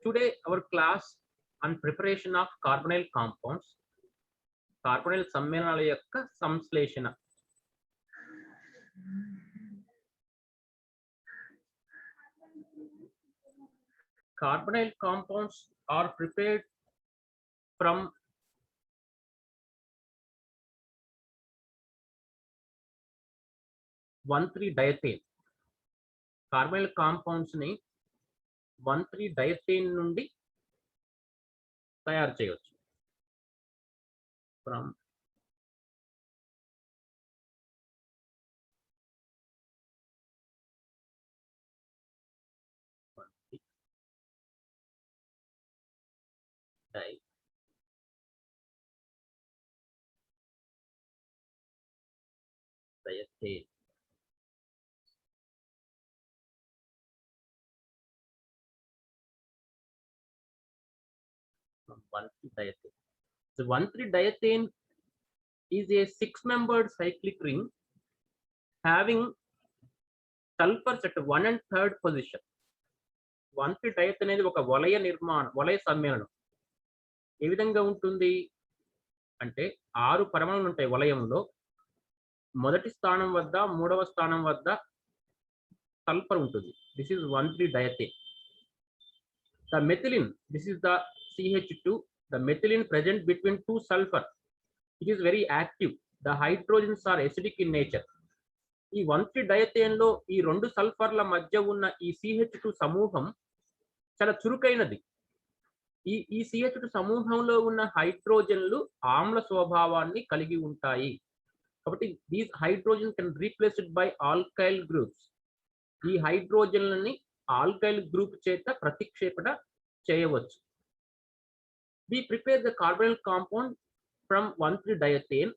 Today our class on preparation of carbonyl compounds, carbonyl సమ్మేళనాల యొక్క సంశ్లేషణ. Carbonyl compounds are prepared from 1,3-diethane. Carbonyl compounds ni 1,3-diethane నుండి తయారు చేయవచ్చు. From diethane. From 1,3-diethane. So 1,3-diethane is a 6-membered cyclic ring having sulfurs at 1 1/3 position. 1,3-diethane అనేది ఒక వలయ సమ్మేళనం. ఏ విధంగా ఉంటుంది అంటే 6 పరమాణువులు ఉంటాయి వలయంలో. మొదటి స్థానం వద్ద, మూడవ స్థానం వద్ద సల్ఫర్ ఉంటుంది. This is 1,3-diethane. The methylene, this is the CH2, the methylene present between 2 sulfur. It is very active. The hydrogens are acidic in nature. ఈ 1,3-diethane లో ఈ 2 సల్ఫర్ల మధ్య ఉన్న ఈ CH2 సమూహం చాలా చురుకైనది. ఈ CH2 సమూహంలో ఉన్న హైడ్రోజన్లు ఆమ్ల స్వభావాన్ని కలిగి ఉంటాయి. కాబట్టి these hydrogen can replaced by alkyl groups. ఈ హైడ్రోజన్లని ఆల్కైల్ గ్రూప్ చేత ప్రతిక్షేపణ చేయవచ్చు. We prepare the carbonyl compound from 1,3-diethane.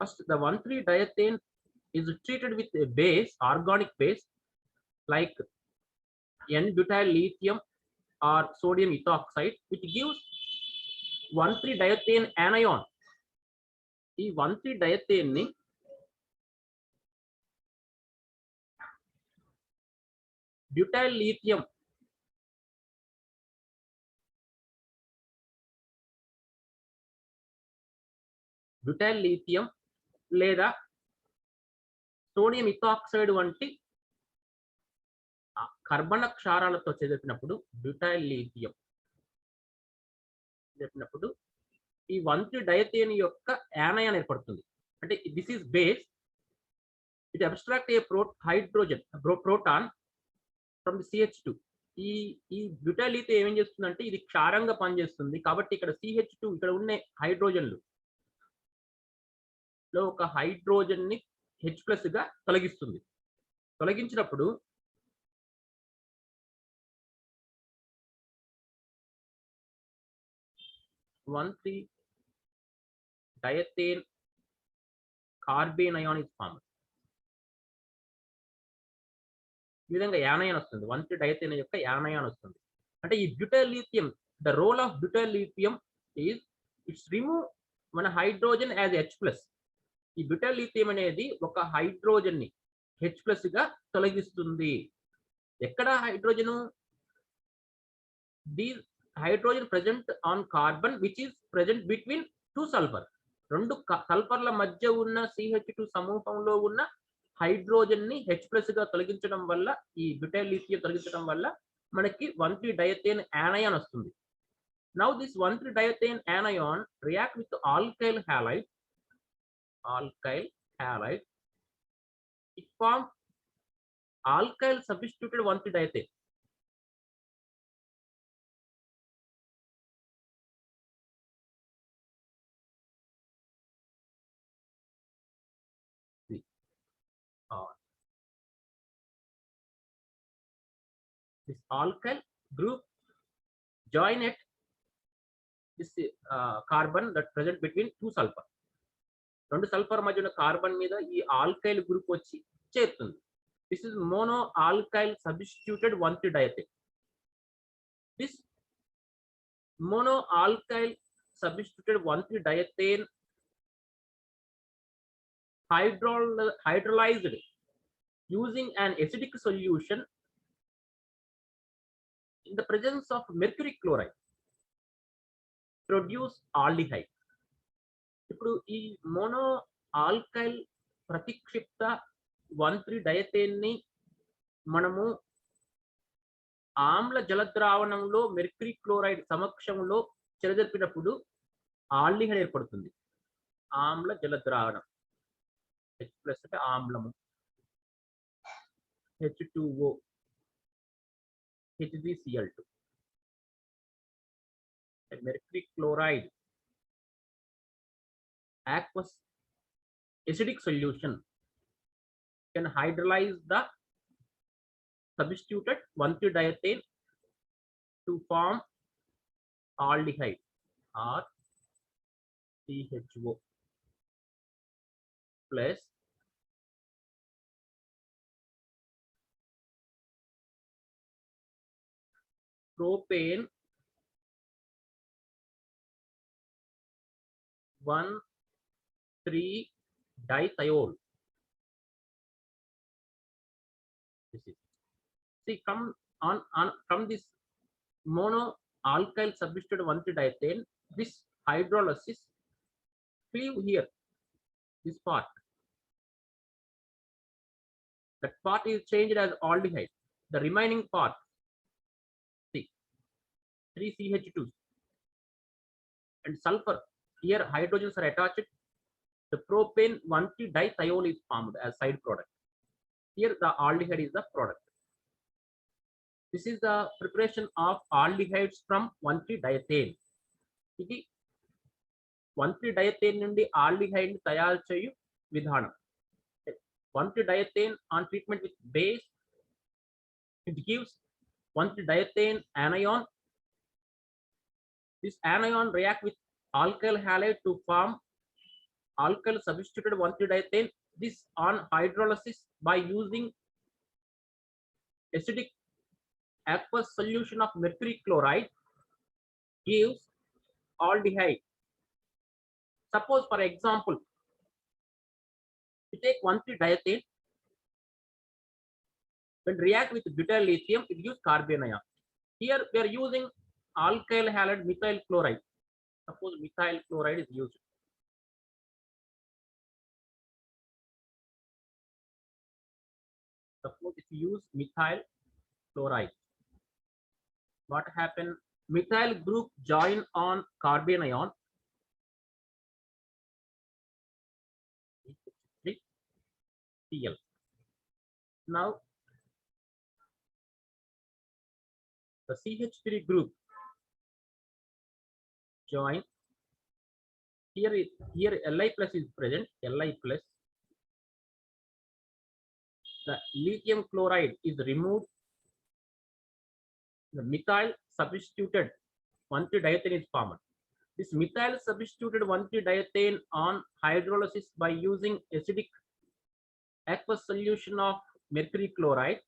First, the 1,3-diethane is treated with a base, organic base like N-butyl lithium or sodium ethoxide, which gives 1,3-diethane anion. ఈ 1,3-diethane ని butyl lithium లేదా sodium ethoxide వంటి కర్బన క్షారాలతో చేసినప్పుడు butyl lithium చెప్పినప్పుడు ఈ 1,3-diethane యొక్క anion ఏర్పడుతుంది. అంటే this is base, it abstract a hydrogen proton from the CH2. ఈ బ్యూటైల్ లిథియం ఏం చేస్తుందంటే ఇది క్షారంగా పనిచేస్తుంది. కాబట్టి ఇక్కడ CH2 ఇక్కడ ఉన్న హైడ్రోజన్లు లో ఒక హైడ్రోజన్ ని H+ గా తొలగిస్తుంది. తొలగించినప్పుడు diethane carbene ion is formed. ఈ విధంగా యానయాన్ వస్తుంది. 1,3-diethane యొక్క యానయాన్ వస్తుంది. అంటే ఈ butyl lithium, the role of butyl lithium is its remove మన హైడ్రోజన్ యాజ్ H+. ఈ బ్యూటైల్ లిథియం అనేది ఒక హైడ్రోజన్ ని H+ గా తొలగిస్తుంది. ఎక్కడ hydrogen? The hydrogen present on carbon which is present between 2 sulphur. 2 సల్ఫర్ల మధ్య ఉన్న CH2 సమూహంలో ఉన్న హైడ్రోజన్ ని H+ గా తొలగించడం వల్ల, ఈ బ్యూటైల్ లిథియం తొలగించడం వల్ల మనకి 1,3-diethane anion వస్తుంది. Now this 1,3-diethane anion react with alkyl halide. It form alkyl substituted 1,3-diethane. This alkyl group join at this carbon that present between 2 sulfur. 2 sulphur మధ్య ఉన్న కార్బన్ మీద ఈ ఆల్కైల్ గ్రూప్ వచ్చి చేరుతుంది. This is mono alkyl substituted 1,3-diethane. This mono alkyl substituted 1,3-diethane hydrolyzed using an acidic solution in the presence of mercury chloride produce aldehyde. ఇప్పుడు ఈ mono alkyl ప్రతిక్షిప్త 1,3-డయతేన్ ని మనము ఆమ్ల జలద్రావణంలో మెర్క్యూరీ క్లోరైడ్ సమక్షంలో చెరజరిపినప్పుడు ఆల్డిహైడ్ ఏర్పడుతుంది. ఆమ్ల జలద్రావణం H+ అంటే ఆమ్లము, H2O, HgCl2. Mercury chloride aqueous acidic solution can hydrolyze the substituted 1,3-diethane to form aldehyde or CHO plus propane 1,3-dithiol. See, from this mono alkyl substituted 1,3-diethane, this hydrolysis cleave here, this part. That part is changed as aldehyde. The remaining part, see, 3CH2 and sulfur. Here hydrogens are attached. The propane 1,3-dithiol is formed as side product. Here the aldehyde is the product. This is the preparation of aldehydes from 1,3-diethane. ఇది 1,3-diethane నుండి aldehyde ని తయారు చేయు విధానం. 1,3-diethane on treatment with base, it gives 1,3-diethane anion. This anion react with alkyl halide to form alkyl substituted 1,3-diethane. This on hydrolysis by using acidic aqueous solution of mercury chloride gives aldehyde. Suppose, for example, we take 1,3-diethane, when react with butyl lithium, it gives carbanion ion. Here we are using alkyl halide methyl chloride. Suppose methyl chloride is used. Suppose if you use methyl chloride, what happen? Methyl group join on carbanion. Cl. Now the CH3 group join. Here Li plus is present. Li plus. The lithium chloride is removed. The methyl substituted 1,3-diethane is formed. This methyl substituted 1,3-diethane on hydrolysis by using acidic aqueous solution of mercury chloride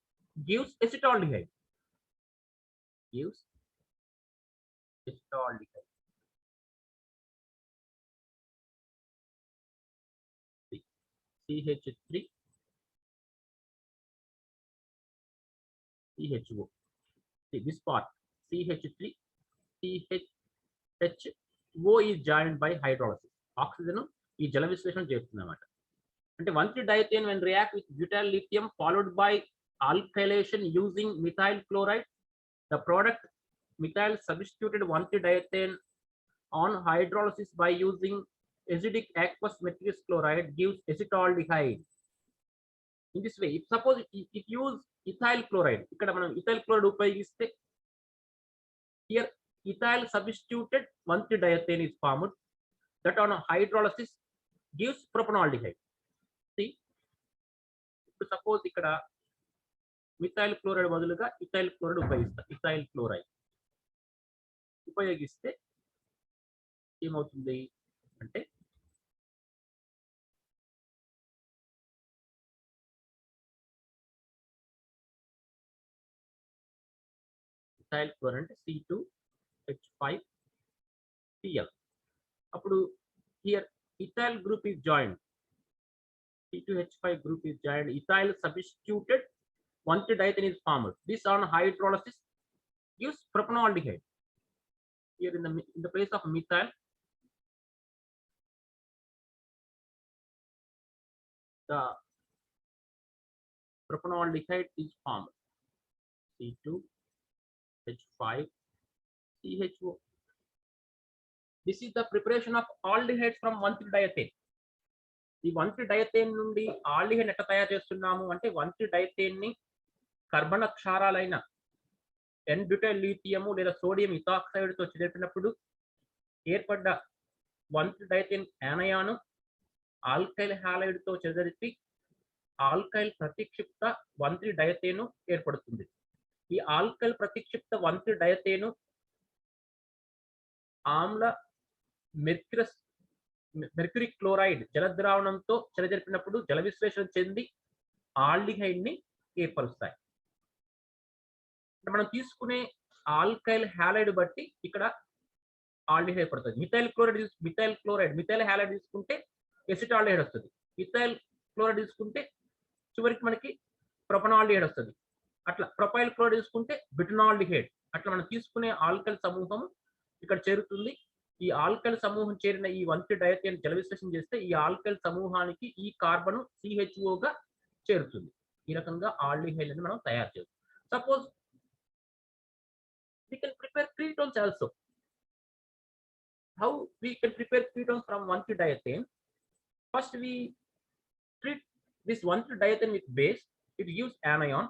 gives acetaldehyde. Gives acetaldehyde. CH3 CHO. See this part, CH3 CHO is joined by hydrolysis. Oxygen ఈ జల విశ్లేషణ చేస్తుంది అన్నమాట. అంటే 1,3-diethane when react with butyl lithium followed by alkylation using methyl chloride, the product methyl substituted 1,3-diethane on hydrolysis by using acidic aqueous mercury chloride gives acetaldehyde. In this way, if suppose if use ethyl chloride, ఇక్కడ మనం ethyl chloride ఉపయోగిస్తే here ethyl substituted 1,3-diethane is formed, that on hydrolysis gives propanaldehyde. See, suppose ఇక్కడ methyl chloride బదులుగా ethyl chloride ఉపయోగిస్తా. Ethyl chloride ఉపయోగిస్తే ఏమవుతుంది అంటే ethyl chloride అంటే C2H5Cl. అప్పుడు here ethyl group is joined. C2H5 group is joined. Ethyl substituted 1,3-diethane is formed. This on hydrolysis gives propanoldehyde. Here in the place of methyl, the propanoldehyde is formed. C2H5CHO. This is the preparation of aldehydes from 1,3-diethane. ఈ 1,3-డైథేన్ నుండి aldehyde ఎట్లా తయారు చేస్తున్నాము అంటే 1,3-డైథేన్ ని కర్బన క్షారాలైన N-బ్యూటైల్ lithium లేదా sodium ethoxide తో చేర్పినప్పుడు ఏర్పడ్డ 1,3-డైథేన్ యానయాను ఆల్కైల్ హాలైడ్ తో చెదరిపి ఆల్కైల్ ప్రతిక్షిప్త 1,3-డైథేన్ ఏర్పడుతుంది. ఈ ఆల్కైల్ ప్రతిక్షిప్త 1,3-డైథేన్ ఆమ్ల మెర్క్యూరీ క్లోరైడ్ జలద్రావణంతో చెలజరిపినప్పుడు జల విశ్లేషణ చెంది ఆల్డిహైడ్ ని ఏర్పరుస్తాయి. మనం తీసుకునే ఆల్కైల్ హాలైడ్ బట్టి ఇక్కడ ఆల్డిహైడ్ పడుతుంది. మిథైల్ హాలైడ్ తీసుకుంటే ఎసిటాల్డిహైడ్ వస్తుంది. మిథైల్ క్లోరైడ్ తీసుకుంటే చివరికి మనకి ప్రొపనాల్డిహైడ్ వస్తుంది. అట్లా ప్రొపైల్ క్లోరైడ్ తీసుకుంటే బ్యూటనాల్డిహైడ్. అట్లా మనం తీసుకునే ఆల్కైల్ సమూహం ఇక్కడ చేరుతుంది. ఈ ఆల్కైల్ సమూహం చేరిన ఈ 1,3-డైథేన్ జల విశ్లేషణ చేస్తే ఈ ఆల్కైల్ సమూహానికి ఈ కార్బన్ CHO గా చేరుతుంది. ఈ రకంగా ఆల్డిహైడ్ ని మనం తయారు చేయవచ్చు. Suppose we can prepare ketones also. How we can prepare ketones from 1,3-diethane? First we treat this 1,3-diethane with base. It gives anion,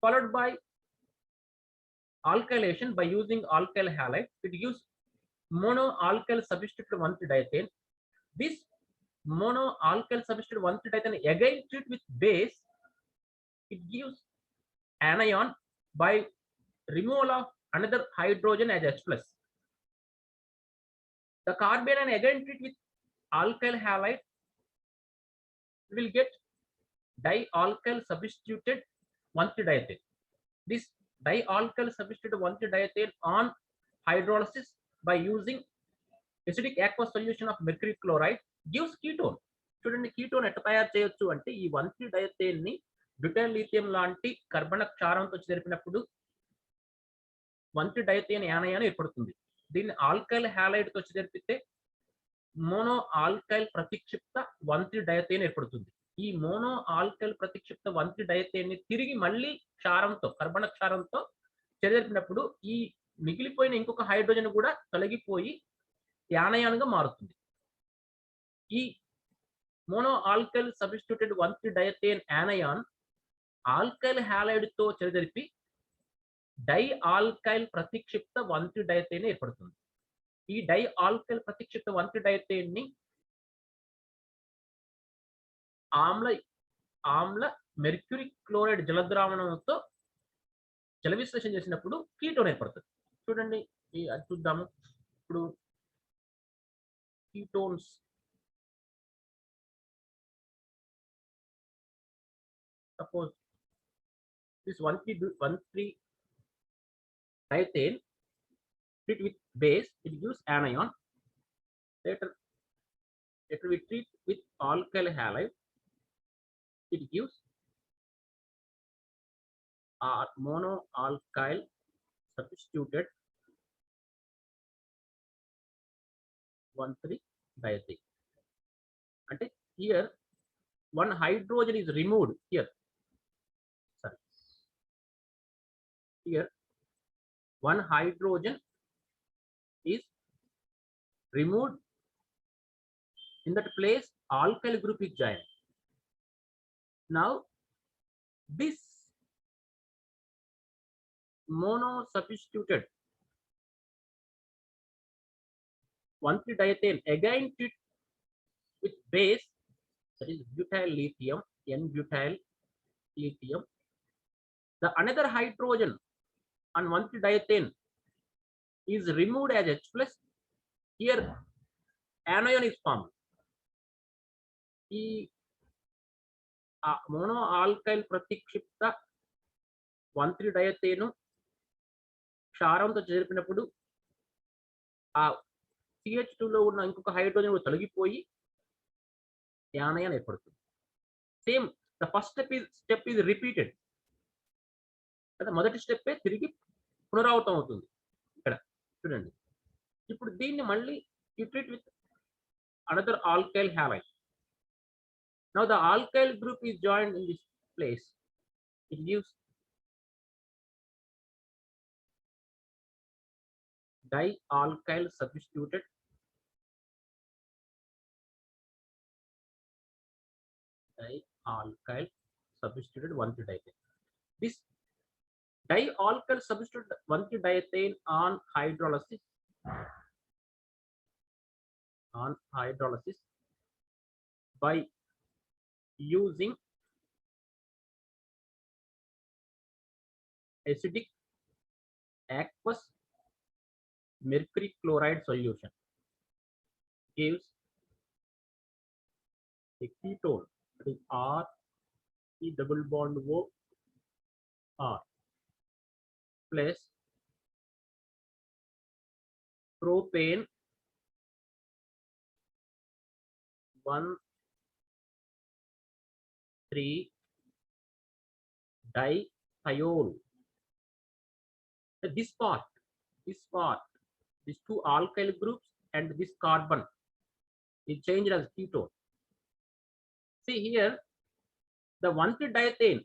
followed by alkylation by using alkyl halide. It gives mono alkyl substituted 1,3-diethane. This mono alkyl substituted 1,3-diethane again treat with base. It gives anion by removal of another hydrogen as H+. The carbanion again treat with alkyl halide. We will get dialkyl substituted 1,3-diethane. This dialkyl substituted 1,3-diethane on hydrolysis by using acidic aqueous solution of mercury chloride gives ketone. చూడండి ketone ఎట్లా తయారు చేయొచ్చు అంటే ఈ 1,3-డైథేన్ ని butyl lithium లాంటి కర్బన క్షారంతో జరిపినప్పుడు 1,3-డైథేన్ యానయాన్ ఏర్పడుతుంది. దీన్ని ఆల్కైల్ హాలైడ్ తో జరిపితే మోనో ఆల్కైల్ ప్రతిక్షిప్త 1,3-డైథేన్ ఏర్పడుతుంది. ఈ మోనో ఆల్కైల్ ప్రతిక్షిప్త 1,3-డైథేన్ ని తిరిగి మళ్ళీ క్షారంతో కర్బన క్షారంతో జరిపినప్పుడు ఈ మిగిలిపోయిన ఇంకొక హైడ్రోజన్ కూడా తొలగిపోయి యానయాన్ గా మారుతుంది. ఈ మోనో ఆల్కైల్ సబ్స్టిట్యూటెడ్ 1,3-డైథేన్ యానయాన్ ఆల్కైల్ హాలైడ్ తో చెరజరిపి డై ఆల్కైల్ ప్రతిక్షిప్త 1,3-డైథేన్ ఏర్పడుతుంది. ఈ డై ఆల్కైల్ ప్రతిక్షిప్త 1,3-డైథేన్ ని ఆమ్ల మెర్క్యూరీ క్లోరైడ్ జలద్రావణంతో జల విశ్లేషణ చేసినప్పుడు కీటోన్ ఏర్పడుతుంది. చూడండి అది చూద్దాము. ఇప్పుడు ketones suppose this 1,3-diethane treat with base, it gives anion. Later we treat with alkyl halide, it gives mono alkyl substituted 1,3-diethane. అంటే here one hydrogen is removed here. Sorry. Here one hydrogen is removed. In that place alkyl group is joined. Now this mono substituted 1,3-diethane again treat with base, that is butyl lithium, N-butyl lithium. The another hydrogen on 1,3-diethane is removed as H+. Here anion is formed. ఈ mono alkyl ప్రతిక్షిప్త 1,3-డైథేన్ క్షారంతో జరిపినప్పుడు ఆ CH2 లో ఉన్న ఇంకొక hydrogen తొలగిపోయి యానయాన్ ఏర్పడుతుంది. Same the first step is repeated. అంటే మొదటి స్టెప్పే తిరిగి పునరావృతం అవుతుంది. ఇక్కడ చూడండి. ఇప్పుడు దీన్ని మళ్ళీ you treat with another alkyl halide. Now the alkyl group is joined in this place. It gives dialkyl substituted dialkyl substituted 1,3-diethane. This dialkyl substituted 1,3-diethane on hydrolysis by using acidic aqueous mercury chloride solution gives a ketone, that is R E double bond O R plus propane 1,3-dithiol. This part, these two alkyl groups and this carbon is changed as ketone. See here, the 1,3-diethane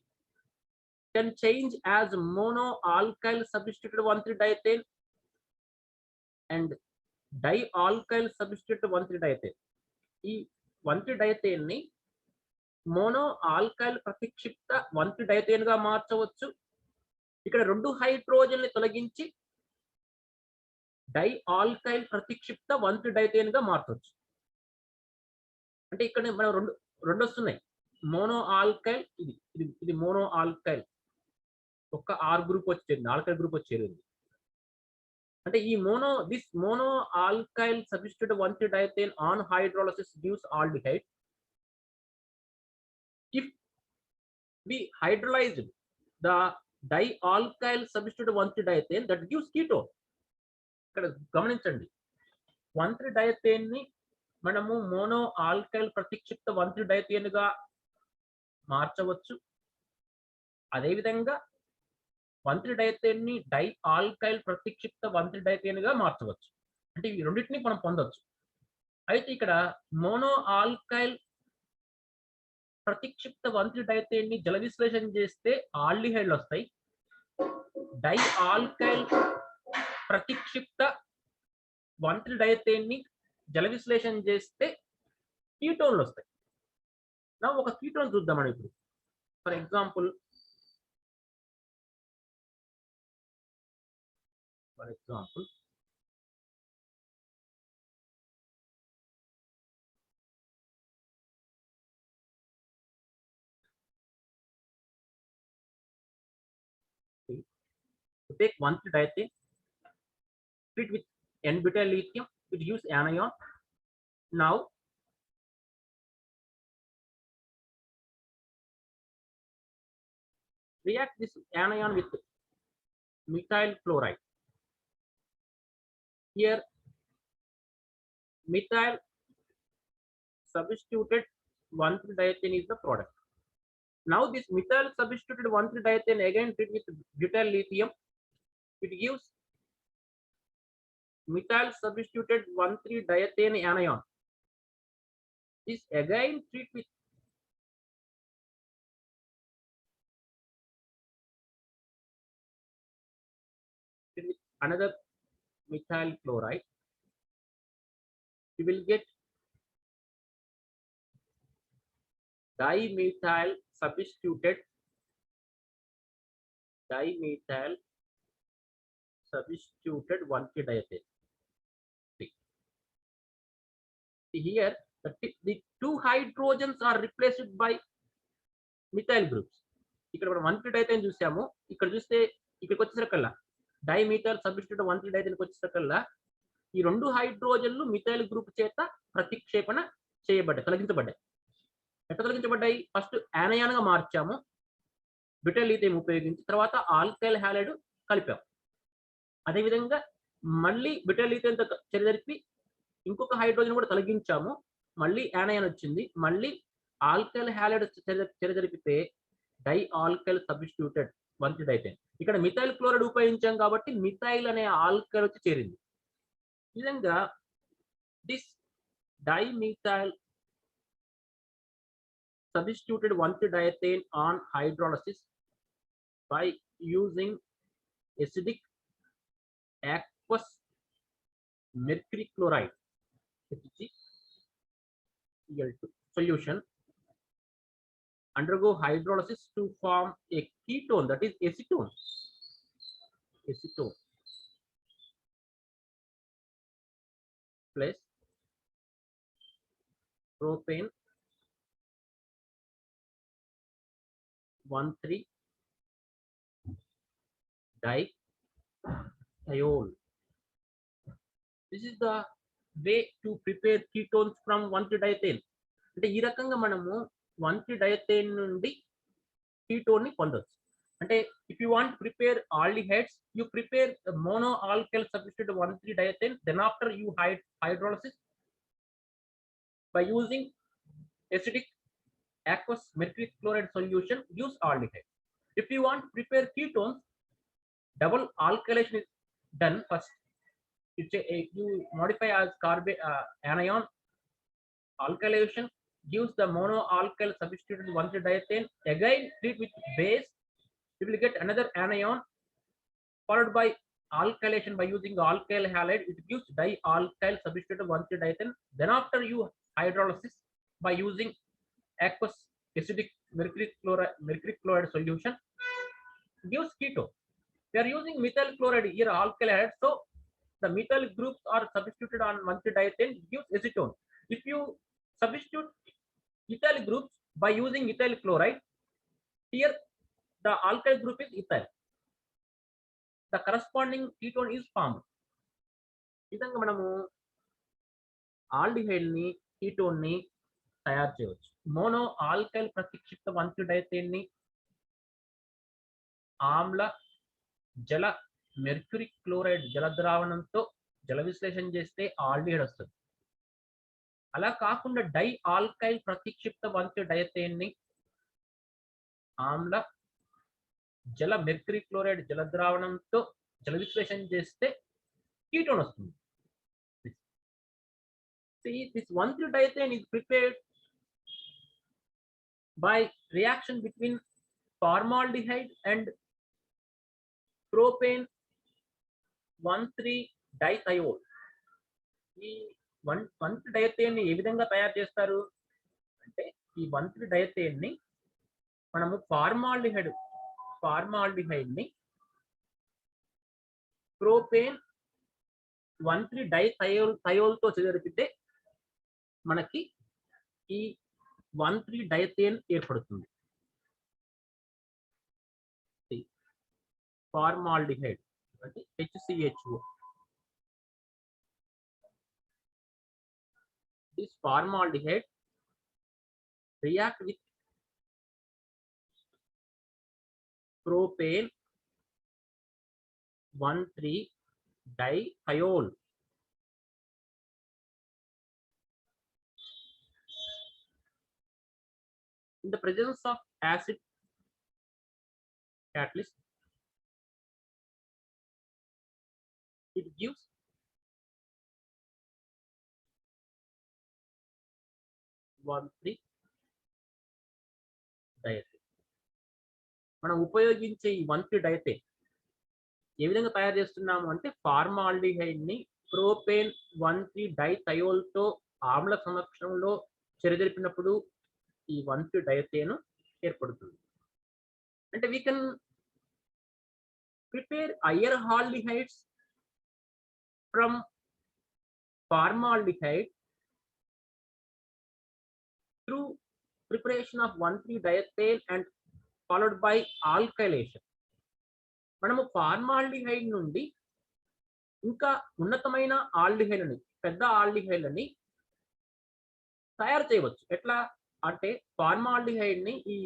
can change as monoalkyl substituted 1,3-diethane and dialkyl substituted 1,3-diethane. ఈ 1,3-diethane ని mono alkyl ప్రతిక్షిప్త 1,3-diethane గా మార్చవచ్చు. ఇక్కడ 2 హైడ్రోజన్లు తొలగించి డైఆల్కైల్ ప్రతిక్షిప్త 1,3-diethane గా మార్చవచ్చు. అంటే ఇక్కడ మనం రెండు వస్తున్నాయి. మోనో ఆల్కైల్, ఇది మోనో ఆల్కైల్, ఒక్క ఆర్ గ్రూప్ వచ్చి చేరింది, ఆల్కైల్ గ్రూప్ వచ్చి చేరింది. అంటే ఈ this mono alkyl substituted 1,3-diethane on hydrolysis gives aldehyde. If we hydrolyzed the dialkyl substituted 1,3-diethane, that gives ketone. ఇక్కడ గమనించండి, 1,3-diethane ని మనము మోనో ఆల్కైల్ ప్రతిక్షిప్త 1,3-diethane గా మార్చవచ్చు. అదేవిధంగా 1,3-diethane ని డైఆల్కైల్ ప్రతిక్షిప్త 1,3-diethane గా మార్చవచ్చు. అంటే ఈ రెండింటిని మనం పొందవచ్చు. అయితే ఇక్కడ మోనో ఆల్కైల్ ప్రతిక్షిప్త 1,3-diethane ని జల విశ్లేషణ చేస్తే ఆల్డిహైడ్లు వస్తాయి. డైఆల్కైల్ ప్రతిక్షిప్త 1,3-diethane ని జల విశ్లేషణ చేస్తే కీటోన్లు వస్తాయి. నా ఒక కీటోన్ చూద్దామని ఇప్పుడు. For example to take 1,3-diethane, treat with N-butyl lithium, it gives anion. Now react this anion with methyl chloride. Here methyl substituted 1,3-diethane is the product. Now this methyl substituted 1,3-diethane again treat with butyl lithium, it gives methyl substituted 1,3-diethane anion. This again treat with another methyl chloride. You will get dimethyl substituted 1,3-diethane. See here, the two hydrogens are replaced by methyl groups. ఇక్కడ మనం 1,3-diethane చూసాము. ఇక్కడ చూస్తే ఇక్కడికి వచ్చేసరికల్లా dimethyl substitute 1,3-diethane వచ్చేసరికల్లా ఈ 2 హైడ్రోజన్లు methyl group చేత ప్రతిక్షేపణ చేయబడ్డాయి, తొలగించబడ్డాయి. ఎట్లా తొలగించబడ్డాయి? ఫస్ట్ యానయాన్ గా మార్చాము బ్యూటైల్ లీథియం ఉపయోగించి, తర్వాత ఆల్కైల్ హ్యాలైడ్ కలిపాము. అదేవిధంగా మళ్ళీ బ్యూటైల్ లీథియంతో చర్య జరిపి ఇంకొక హైడ్రోజన్ కూడా తొలగించాము, మళ్ళీ యానయాన్ వచ్చింది, మళ్ళీ ఆల్కైల్ హ్యాలైడ్ జరిపితే డై ఆల్కైల్ సబ్స్టిట్యూటెడ్ 1,3 డైథేన్. ఇక్కడ మిథైల్ క్లోరైడ్ ఉపయోగించాం కాబట్టి మిథైల్ అనే ఆల్కైల్ వచ్చి చేరింది. ఈ విధంగా this dimethyl substituted 1,3 diethane on hydrolysis by using acidic aqueous mercury chloride HgCl2 solution undergo hydrolysis to form a ketone, that is acetone plus propane 1,3 dithiol. This is the way to prepare ketones from 1,3 diethane. అంటే ఈ రకంగా మనము 1,3 diethane నుండి ketone ని పొందొచ్చు. అంటే if you want to prepare aldehydes, you prepare mono alkyl substitute 1,3 diethane, then after you hydrolysis by using acidic aqueous mercury chloride solution, use aldehyde. If you want to prepare ketones, double alkylation is done first. You modify as anion alkylation gives the mono alkyl substituted 1,3 diethane. Again treat with base, you will get another anion followed by alkylation by using alkyl halide. It gives dialkyl substituted 1,3 diethane. Then after you hydrolysis by using aqueous acidic mercury chloride solution gives ketone. We are using methyl chloride here, alkyl halide, so the methyl groups are substituted on 1,3 diethane, gives acetone. If you substitute ethyl groups by using ethyl chloride, here the alkyl group is ethyl, the corresponding ketone is formed. ఈ విధంగా మనము aldehyde ని ketone ని తయారు చేయవచ్చు. Mono alkyl ప్రతిక్షిప్త 1,3 డైథేన్ ని ఆమ్ల జల మెర్క్యూరీ క్లోరైడ్ జల ద్రావణంతో జల విశ్లేషణ చేస్తే ఆల్డిహైడ్ వస్తుంది. అలా కాకుండా డై ఆల్కైల్ ప్రతిక్షిప్త 1,3 డైథేన్ ని ఆమ్ల జల మెర్క్యూరీ క్లోరైడ్ జల ద్రావణంతో జల విశ్లేషణ చేస్తే కీటోన్ వస్తుంది. See, this 1,3 diethane is prepared by reaction between formaldehyde and propane 1,3 dithiol. ఈ 1,3 diethane ని ఏ విధంగా తయారు చేస్తారు అంటే ఈ 1,3 diethane ని మనము ఫార్మాల్డిహైడ్ ని ప్రోపేన్ 1,3 dithiol తో జరిపితే మనకి ఈ 1,3 diethane ఏర్పడుతుంది. ఫార్మాల్డిహైడ్ అంటే HCHO. This formaldehyde react with propane 1,3 dithiol. In the presence of acid catalyst, it gives diethane. మనం ఉపయోగించే ఈ 1,3 diethane ఏ విధంగా తయారు చేస్తున్నాము అంటే ఫార్మాల్డిహైడ్ ని ప్రోపేన్ 1,3 dithiol తో ఆమ్ల సమక్షంలో చెరజరిపినప్పుడు ఈ 1,3 diethane ఏర్పడుతుంది. అంటే we can prepare higher aldehydes from formaldehyde through preparation of 1,3 diethane and followed by alkylation. మనము ఫార్మాల్డిహైడ్ నుండి ఇంకా ఉన్నతమైన ఆల్డిహైడ్ని, పెద్ద ఆల్డిహైడ్లని తయారు చేయవచ్చు. ఎట్లా అంటే ఫార్మాల్డిహైడ్ ని ఈ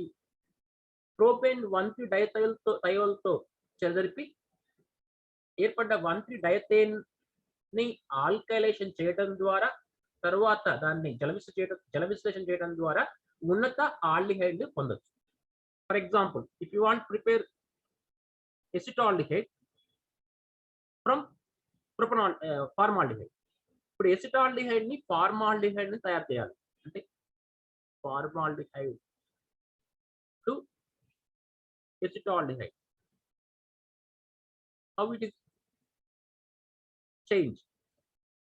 ప్రోపేన్ 1,3 dithiol తో చెరజరిపి ఏర్పడ్డ 1,3 diethane ని ఆల్కైలేషన్ చేయడం ద్వారా తర్వాత దాన్ని జల విశ్లేషణ చేయడం ద్వారా ఉన్నత ఆల్డిహైడ్ పొందొచ్చు. For example, if you want prepare acetaldehyde from formaldehyde. ఇప్పుడు ఎసిటాల్డిహైడ్ ని ఫార్మాల్డిహైడ్ ని తయారు చేయాలి అంటే formaldehyde to acetaldehyde. How it is change,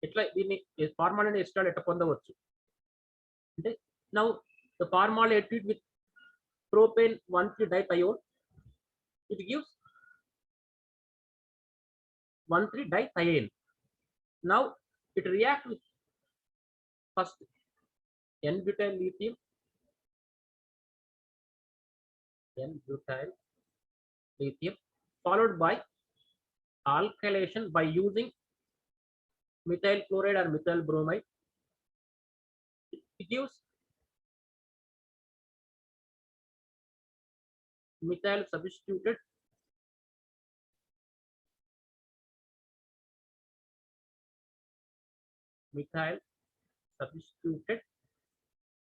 ఎట్లా దీన్ని ఫార్మాల్డిహైడ్ ఎసిటాల్డిహైడ్ ఎట్లా పొందవచ్చు అంటే, now the formaldehyde treat with propane 1,3-dithione, it gives 1,3-dithiene. Now it reacts with first n-butyl lithium, followed by alkylation by using methyl chloride or methyl bromide. It gives methyl substituted methyl substituted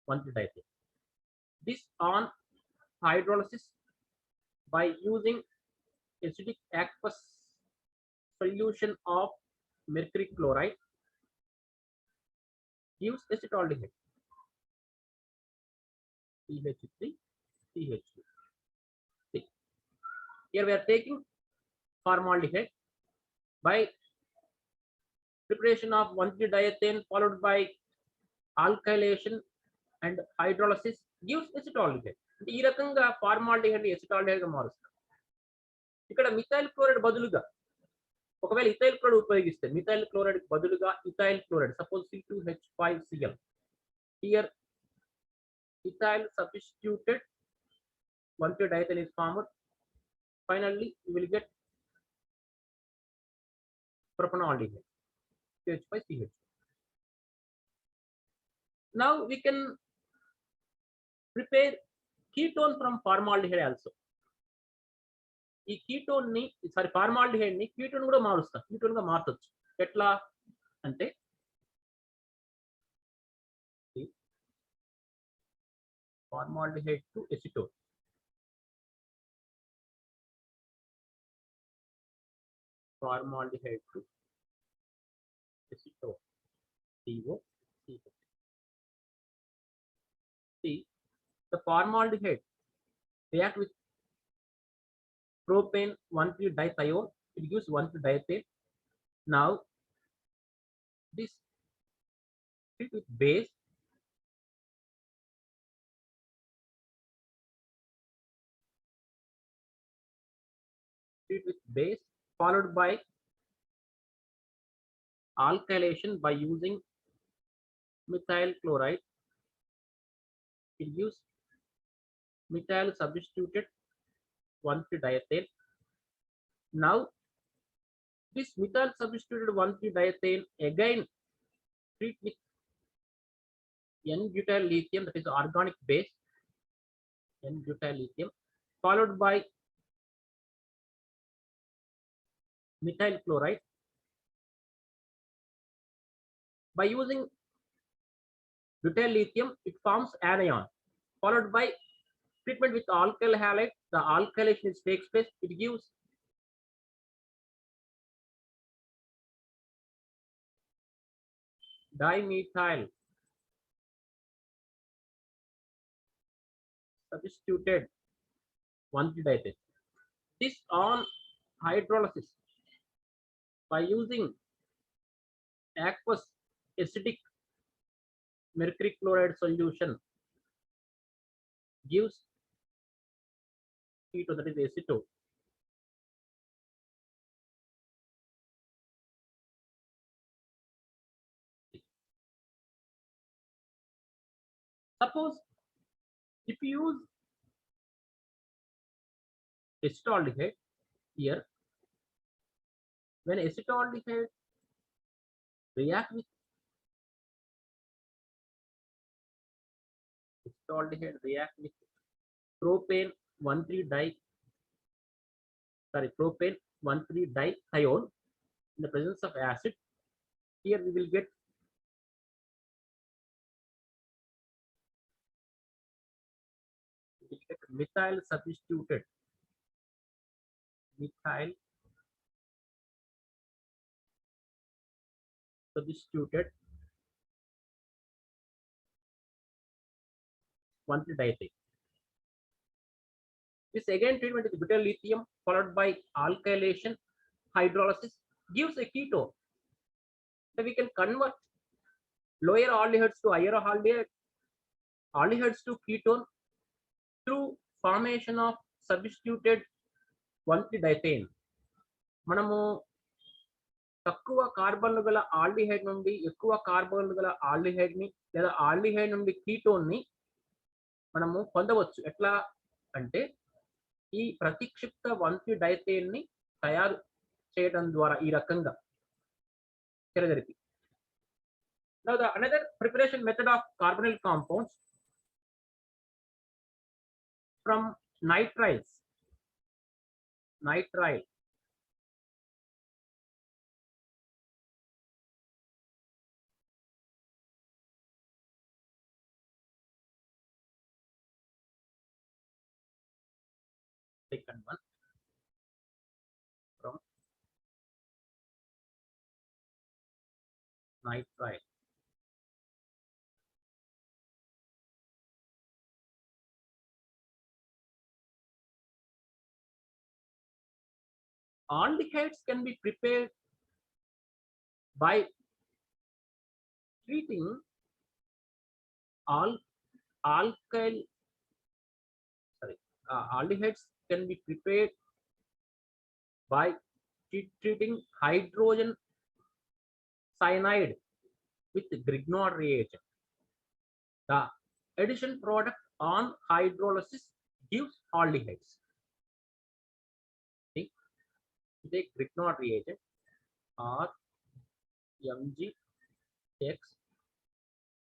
1,3-dithiene. This on hydrolysis by using acidic aqueous solution of mercury chloride gives acetaldehyde, CH3 CH2. See, here we are taking formaldehyde by preparation of 1,3-diethane followed by alkylation and hydrolysis gives acetaldehyde. అంటే ఈ రకంగా formaldehyde ని acetaldehyde గా మారుస్తారు. ఇక్కడ methyl chloride బదులుగా ఒకవేళ ethyl chloride ఉపయోగిస్తే, మిథైల్ క్లోరైడ్ బదులుగా ethyl chloride, suppose C2H5Cl, here ethyl substituted 1,3-diethane is formed. Finally you will get propanaldehyde, CH5CH. Now we can prepare ketone from formaldehyde also. ఈ ketone ని formaldehyde ని ketone కూడా మారుస్తాం, ketone గా మార్చొచ్చు. ఎట్లా అంటే formaldehyde to acetone, formaldehyde to acetone, COCH. See, the formaldehyde react with propane 1,3-dithione, it gives 1,3-diethane. Now this treat with base, followed by alkylation by using methyl chloride, it gives methyl substituted 1,3-diethane. Now this methyl substituted 1,3-diethane again treat with n-butyl lithium, that is organic base, n-butyl lithium, followed by methyl chloride. By using butyl lithium, it forms anion, followed by treatment with alkyl halide, the alkylation takes place, it gives dimethyl substituted 1,3-diethane. This on hydrolysis by using aqueous acidic mercury chloride solution gives ketone, that is acetone. Suppose if you use acetaldehyde here, when acetaldehyde react with propane 1,3-dithione in the presence of acid, here we will get methyl substituted methyl substituted 1,3-diethane. This again treatment is butyl lithium followed by alkylation hydrolysis gives a ketone. So we can convert lower aldehydes to higher aldehydes to ketone through formation of substituted 1,3-diethane. మనము తక్కువ కార్బన్లు గల aldehyde నుండి ఎక్కువ కార్బన్లు గల aldehyde ని లేదా aldehyde నుండి ketone ని మనము పొందవచ్చు. ఎట్లా అంటే ఈ ప్రతిక్షిప్త 1,3-డైథేన్ ని తయారు చేయడం ద్వారా ఈ రకంగా జరిపి. Now the another preparation method of carbonyl compounds from nitrile. Second one from nitrile. Aldehydes can be prepared by treating aldehydes can be prepared by treating hydrogen cyanide with Grignard reagent. The addition product on hydrolysis gives aldehydes. See, the Grignard reagent RMgX.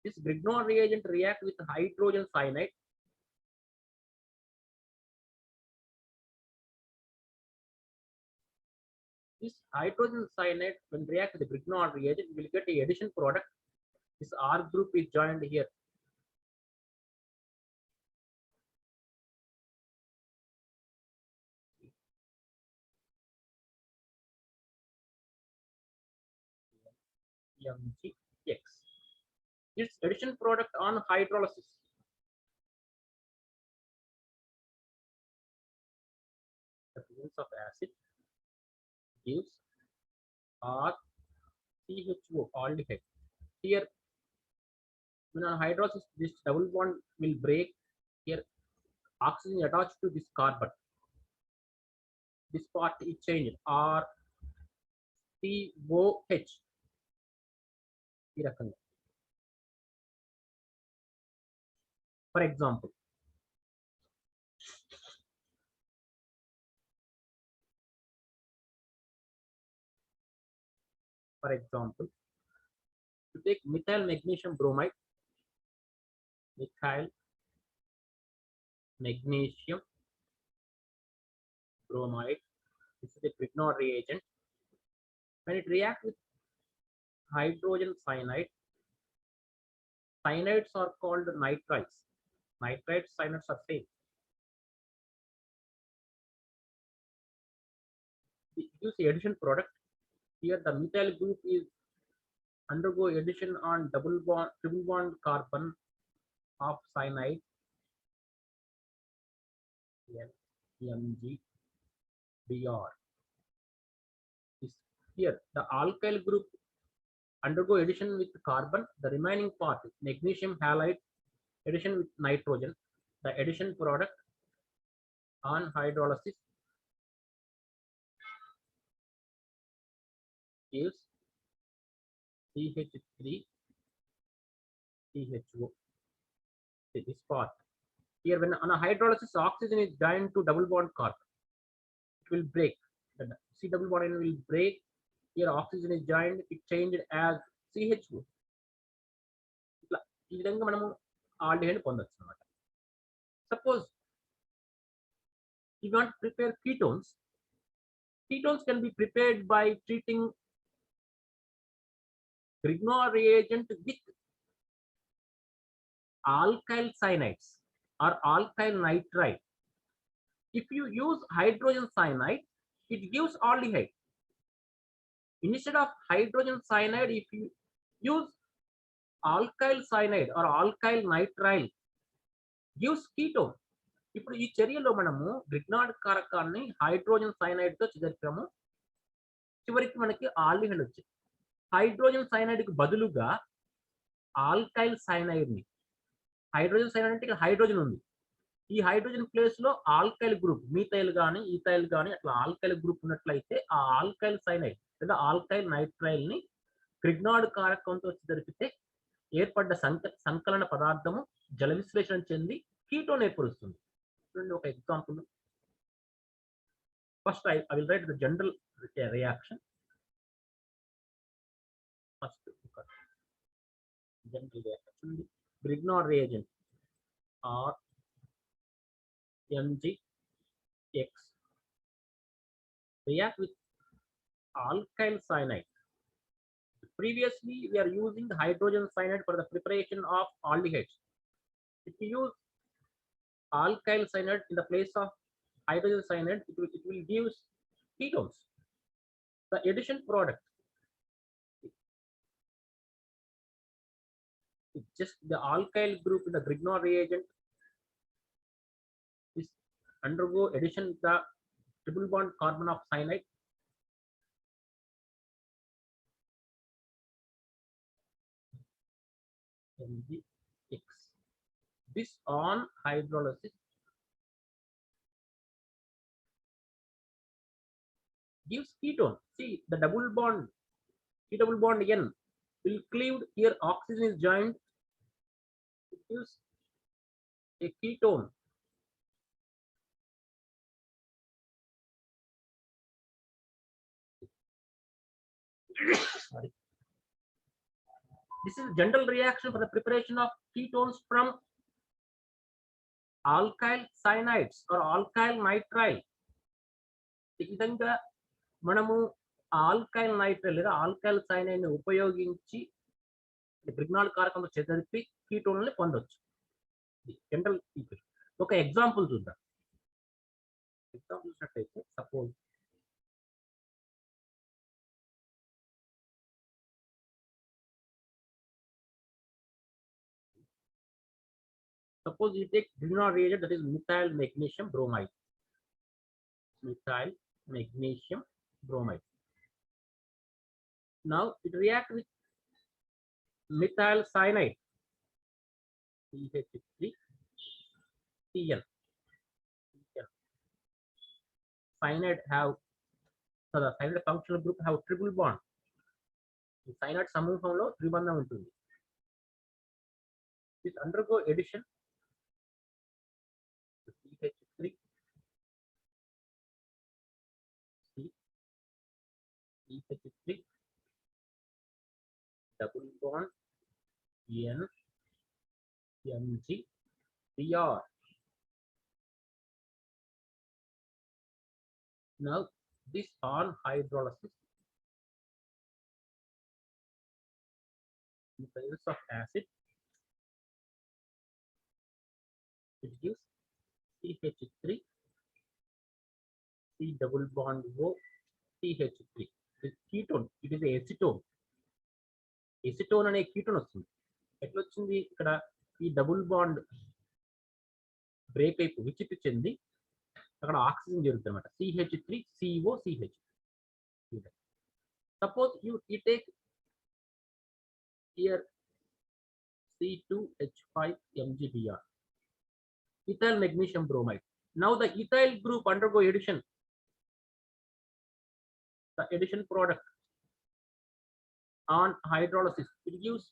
This Grignard reagent reacts with hydrogen cyanide. This hydrogen cyanide, when react with the Grignard reagent, will get a addition product. This R group is joined here. MgX. Its addition product on hydrolysis. The presence of acid gives RCHO aldehyde. Here, when on hydrolysis, this double bond will break. Here, oxygen is attached to this carbon. This part is changed. RCOH. For example, to take methyl magnesium bromide, methyl magnesium bromide, this is a Grignard reagent. When it reacts with hydrogen cyanide, cyanides are called nitriles. Nitrite cyanides are same. We use the addition product. Here the methyl group is undergo addition on triple bond carbon of cyanide. MgBr. Here the alkyl group undergo addition with carbon. The remaining part is magnesium halide addition with nitrogen. The addition product on hydrolysis gives CH3 CHO. This part. Here, when on a hydrolysis, oxygen is joined to double bond carbon. It will break. The C double bond will break. Here, oxygen is joined. It changed as CHO. Suppose you want to prepare ketones. Ketones can be prepared by treating Grignard reagent with alkyl cyanides or alkyl nitrite If you use hydrogen cyanide, it gives aldehyde. Instead of hydrogen cyanide, if you use alkyl cyanide or alkyl nitrile, gives ketone. ఇప్పుడు ఈ చర్యలో మనము Grignard కారకాన్ని hydrogen cyanide తో చెరిపాము, చివరికి మనకి aldehyde వచ్చింది. Hydrogen cyanide కి బదులుగా ఆల్కైల్ సైనైడ్ ని, హైడ్రోజన్ సైనైడ్ అంటే ఇక్కడ హైడ్రోజన్ ఉంది, ఈ హైడ్రోజన్ ప్లేస్ లో ఆల్కైల్ గ్రూప్ మీథైల్ గానీ ఈథైల్ గానీ అట్లా ఆల్కైల్ గ్రూప్ ఉన్నట్లయితే ఆ ఆల్కైల్ సైనైడ్ లేదా ఆల్కైల్ నైట్రైల్ ని గ్రిగ్నార్డ్ కారకంతో జరిపితే ఏర్పడ్డ సంకలన పదార్థము జల విశ్లేషణ చెంది కీటోన్ ఏర్పరుస్తుంది. చూడండి ఒక example. First I will write the general reaction. First general reaction, Grignard reagent or MgX react with alkyl cyanide. Previously we are using the hydrogen cyanide for the preparation of aldehydes. If we use alkyl cyanide in the place of hydrogen cyanide, it will give ketones. The addition product, it's just the alkyl group in the Grignard reagent is undergo addition with the triple bond carbon of cyanide. MgX. This on hydrolysis gives ketone. See the double bond, T double bond N will cleaved here, oxygen is joined, it gives a ketone. Sorry. This is general reaction for the preparation of ketones from alkyl cyanides or alkyl nitrile. ఈ విధంగా మనము alkyl nitrile లేదా alkyl cyanide ని ఉపయోగించి Grignard కారకంతో చెరిపి కీటోన్లని పొందొచ్చు. General equation. ఒక example చూద్దాం. Example చూసినట్లయితే suppose you take Grignard reagent, that is methyl magnesium bromide. Methyl magnesium bromide. Now it reacts with methyl cyanide, CH3 Cl. Cyanide have, so the cyanide functional group have triple bond. The cyanide సమూహంలో త్రిబంధం ఉంటుంది. This undergo addition to CH3 CH3 double bond N Mg Br. Now this on hydrolysis, in the presence of acid, it gives CH3 C double bond O CH3. This ketone, it is a acetone. Acetone అనే ketone వస్తుంది. ఎట్లా వచ్చింది? ఇక్కడ ఈ double bond break అయిపోయి విచ్చిత్తి చెంది అక్కడ oxygen జరుగుతుంది అన్నమాట. CH3 CO CH. Suppose you take here C2H5 MgBr, ethyl magnesium bromide. Now the ethyl group undergo addition. The addition product on hydrolysis, it gives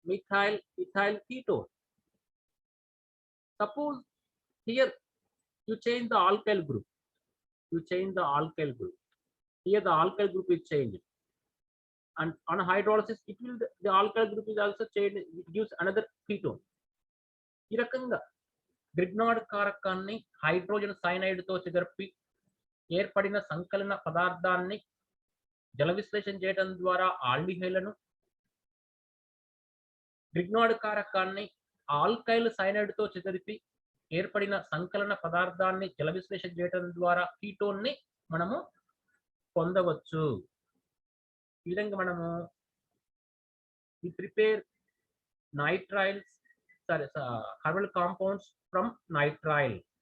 methyl ethyl ketone. Suppose here you change the alkyl group. You change the alkyl group. Here the alkyl group is changed, and on hydrolysis it will, the alkyl group is also changed. It gives another ketone. ఈ రకంగా Grignard కారకాన్ని hydrogen cyanide తో చెరిపి ఏర్పడిన సంకలన పదార్థాన్ని జల విశ్లేషణ చేయడం ద్వారా ఆల్డిహైడ్లను, గ్రిగ్నార్డ్ కారకాన్ని ఆల్కైల్ సైనైడ్ తో చెరిపి ఏర్పడిన సంకలన పదార్థాన్ని జల విశ్లేషణ చేయడం ద్వారా కీటోన్ ని మనము పొందవచ్చు. ఈ విధంగా మనము we prepare nitriles, sorry, herbal compounds from nitrile.